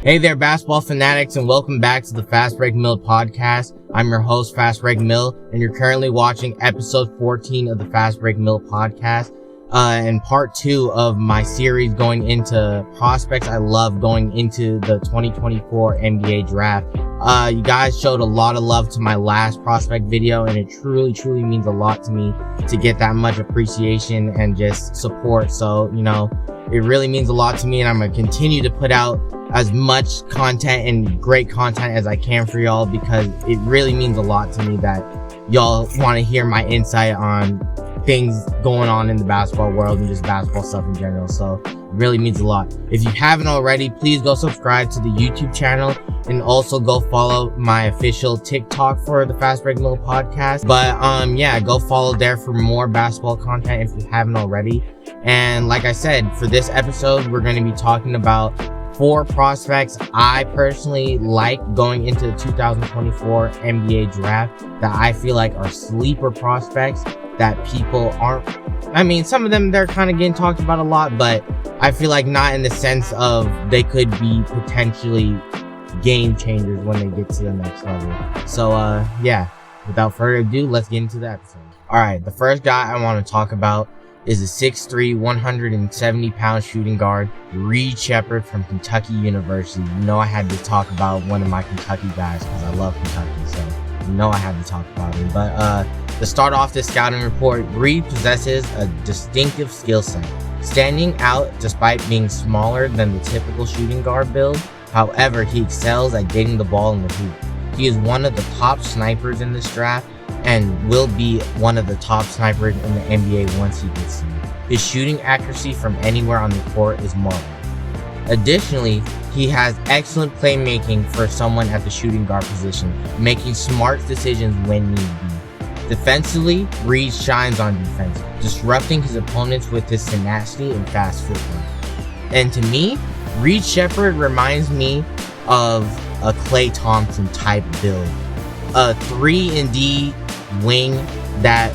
Hey there, basketball fanatics, and welcome back to the Fastbreak Mil Podcast. I'm your host, Fastbreak Mil, and you're currently watching episode 14 of the Fastbreak Mil Podcast, and part 2 of my series going into prospects I love going into the 2024 NBA draft. You guys showed a lot of love to my last prospect video, and it truly means a lot to me to get that much appreciation and just support. So, it really means a lot to me, and I'm going to continue to put out as much content and great content as I can for y'all, because it really means a lot to me that y'all want to hear my insight on things going on in the basketball world and just basketball stuff in general. So it really means a lot. If you haven't already, please go subscribe to the YouTube channel and also go follow my official TikTok for the Fastbreak Mil Podcast. But go follow there for more basketball content if you haven't already. And like I said, for this episode, we're going to be talking about 4 prospects I personally like going into the 2024 NBA draft that I feel like are sleeper prospects that people aren't. I mean, some of them, they're kind of getting talked about a lot, but I feel like not in the sense of they could be potentially game changers when they get to the next level. So, without further ado, let's get into the episode. Alright, the first guy I want to talk about is a 6'3", 170-pound shooting guard, Shepard from Kentucky University. I had to talk about one of my Kentucky guys because I love Kentucky, so I had to talk about him. But to start off this scouting report, possesses a distinctive skill set, standing out despite being smaller than the typical shooting guard build. However, he excels at getting the ball in the hoop. He is one of the top snipers in this draft and will be one of the top snipers in the NBA once he gets here. His shooting accuracy from anywhere on the court is marvelous. Additionally, he has excellent playmaking for someone at the shooting guard position, making smart decisions when need be. Defensively, Reed shines on defense, disrupting his opponents with his tenacity and fast footwork. And to me, Shepard reminds me of a Klay Thompson type build. A 3-and-D wing that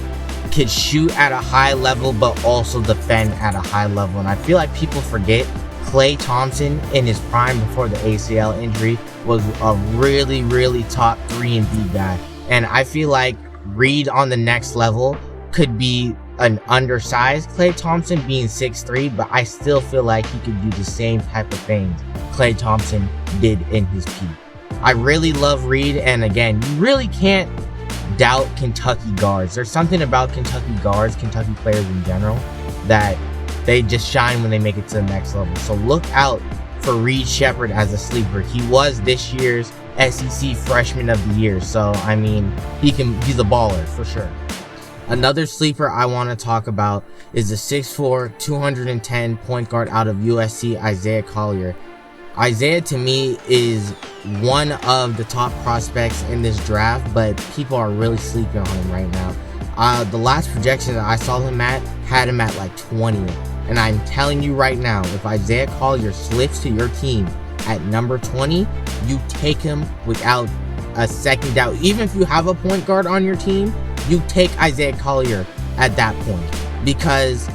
could shoot at a high level but also defend at a high level. And I feel like people forget Klay Thompson in his prime before the ACL injury was a really top 3-and-D guy. And I feel like Reed on the next level could be an undersized Klay Thompson being 6'3", but I still feel like he could do the same type of things Klay Thompson did in his peak. I really love Reed, and again, you really can't doubt Kentucky guards. There's something about Kentucky guards, Kentucky players in general, that they just shine when they make it to the next level. So look out for Shepard as a sleeper. He was this year's SEC Freshman of the Year, so I mean, he's a baller for sure. Another sleeper I want to talk about is the 6'4", 210 point guard out of USC, Isaiah Collier. Isaiah, to me, is one of the top prospects in this draft, but people are really sleeping on him right now. The last projection that I saw him at had him at like 20th. And I'm telling you right now, if Isaiah Collier slips to your team at number 20, you take him without a second doubt. Even if you have a point guard on your team, you take Isaiah Collier at that point, because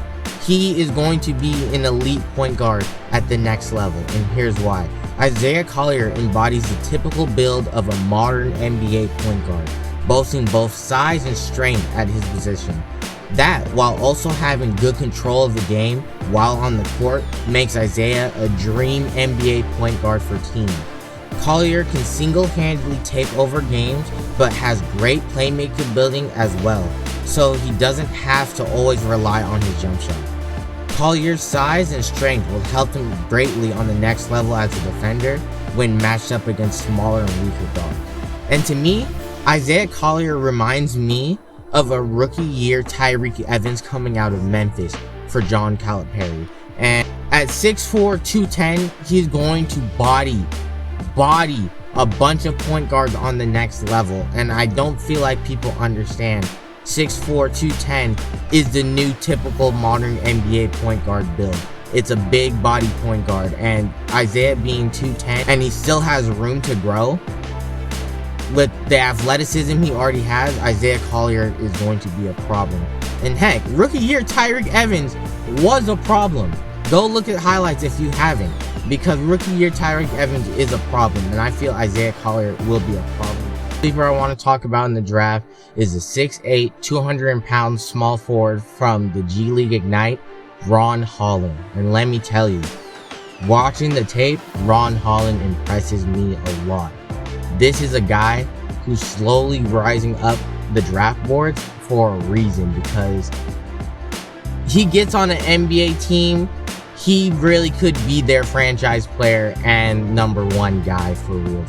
he is going to be an elite point guard at the next level, and here's why. Isaiah Collier embodies the typical build of a modern NBA point guard, boasting both size and strength at his position. That, while also having good control of the game while on the court, makes Isaiah a dream NBA point guard for teams. Collier can single-handedly take over games, but has great playmaking building as well, so he doesn't have to always rely on his jump shot. Collier's size and strength will help him greatly on the next level as a defender when matched up against smaller and weaker guards. And to me, Isaiah Collier reminds me of a rookie year Tyreke Evans coming out of Memphis for John Calipari. And at 6'4", 210, he's going to body a bunch of point guards on the next level, and I don't feel like people understand 6'4", 210 is the new typical modern NBA point guard build. It's a big body point guard, and Isaiah being 210 and he still has room to grow with the athleticism he already has, Isaiah Collier is going to be a problem. And heck, rookie year Tyreke Evans was a problem. Go look at highlights if you haven't. because rookie year Tyreek Evans is a problem, and I feel Isaiah Collier will be a problem. The sleeper I want to talk about in the draft is the 6'8", 200-pound small forward from the G League Ignite, Ron Holland. And let me tell you, watching the tape, Ron Holland impresses me a lot. This is a guy who's slowly rising up the draft boards for a reason, because he gets on an NBA team. He really could be their franchise player and number one guy for real.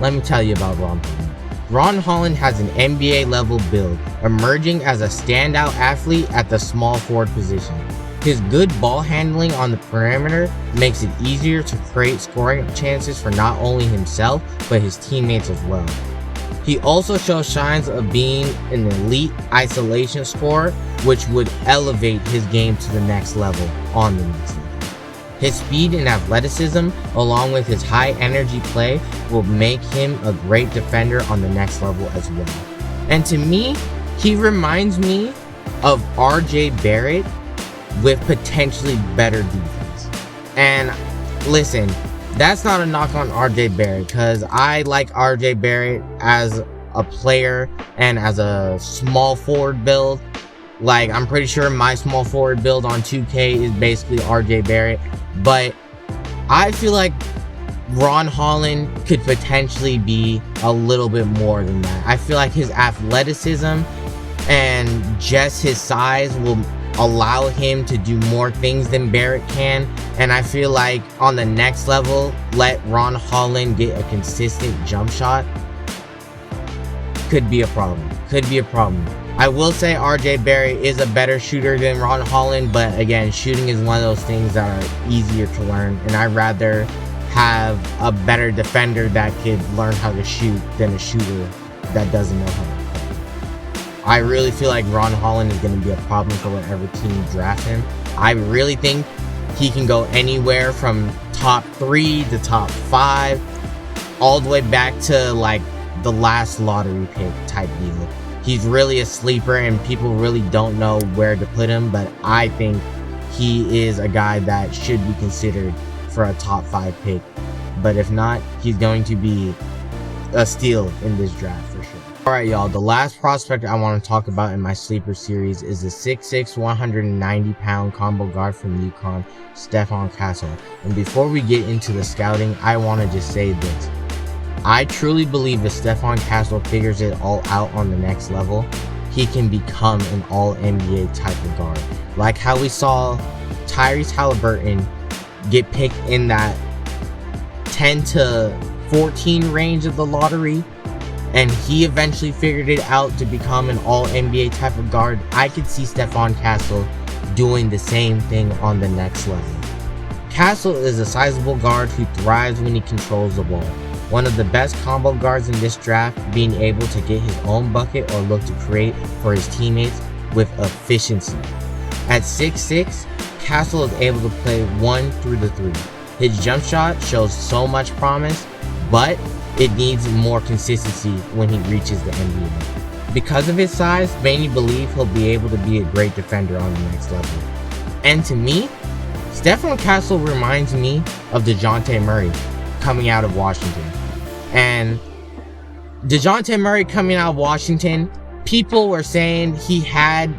Let me tell you about Ron Holland. Ron Holland has an NBA level build, emerging as a standout athlete at the small forward position. His good ball handling on the perimeter makes it easier to create scoring chances for not only himself, but his teammates as well. He also shows signs of being an elite isolation scorer, which would elevate his game to the next level on the next level. His speed and athleticism, along with his high energy play, will make him a great defender on the next level as well. And to me, he reminds me of RJ Barrett with potentially better defense. And listen, that's not a knock on RJ Barrett, because I like RJ Barrett as a player and as a small forward build. Like, I'm pretty sure my small forward build on 2K is basically RJ Barrett. But I feel like Ron Holland could potentially be a little bit more than that. I feel like his athleticism and just his size will allow him to do more things than Barrett can. And I feel like on the next level, let Ron Holland get a consistent jump shot could be a problem. I will say RJ Barrett is a better shooter than Ron Holland, but again, shooting is one of those things that are easier to learn, and I'd rather have a better defender that could learn how to shoot than a shooter that doesn't know how to play. I really feel like Ron Holland is going to be a problem for whatever team drafts him. I really think he can go anywhere from top 3 to top 5, all the way back to like the last lottery pick type deal. He's really a sleeper and people really don't know where to put him, but I think he is a guy that should be considered for a top 5 pick. But if not, he's going to be a steal in this draft for sure. Alright y'all, the last prospect I want to talk about in my sleeper series is the 6'6", 190-pound combo guard from UConn, Stefon Castle. And before we get into the scouting, I want to just say this. I truly believe if Stefon Castle figures it all out on the next level, he can become an all-NBA type of guard. Like how we saw Tyrese Halliburton get picked in that 10 to 14 range of the lottery, and he eventually figured it out to become an all-NBA type of guard. I could see Stefon Castle doing the same thing on the next level. Castle is a sizable guard who thrives when he controls the ball. One of the best combo guards in this draft, being able to get his own bucket or look to create for his teammates with efficiency. At 6'6", Castle is able to play 1 through the 3. His jump shot shows so much promise, but it needs more consistency when he reaches the NBA. Because of his size, many believe he'll be able to be a great defender on the next level. And to me, Stefon Castle reminds me of DeJounte Murray coming out of Washington. And DeJounte Murray coming out of Washington, people were saying he had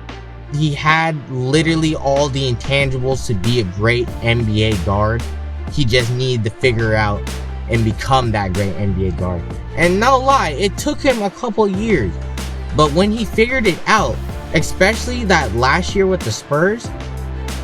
literally all the intangibles to be a great NBA guard. He just needed to figure out and become that great NBA guard. And no lie, it took him a couple years. But when he figured it out, especially that last year with the Spurs,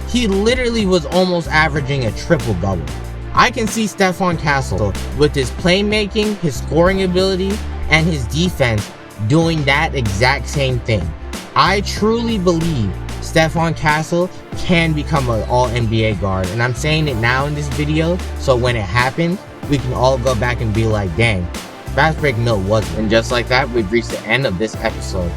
he literally was almost averaging a triple-double. I can see Stefon Castle with his playmaking, his scoring ability, and his defense doing that exact same thing. I truly believe Stefon Castle can become an all-NBA guard, and I'm saying it now in this video, so when it happens, we can all go back and be like, dang, Fastbreak Mil was it. And just like that, we've reached the end of this episode.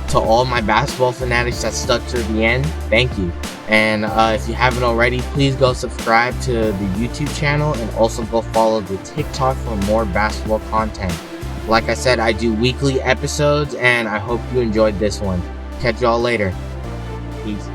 To all my basketball fanatics that stuck to the end, thank you. And if you haven't already, please go subscribe to the YouTube channel and also go follow the TikTok for more basketball content. Like I said, I do weekly episodes, and I hope you enjoyed this one. Catch y'all later. Peace.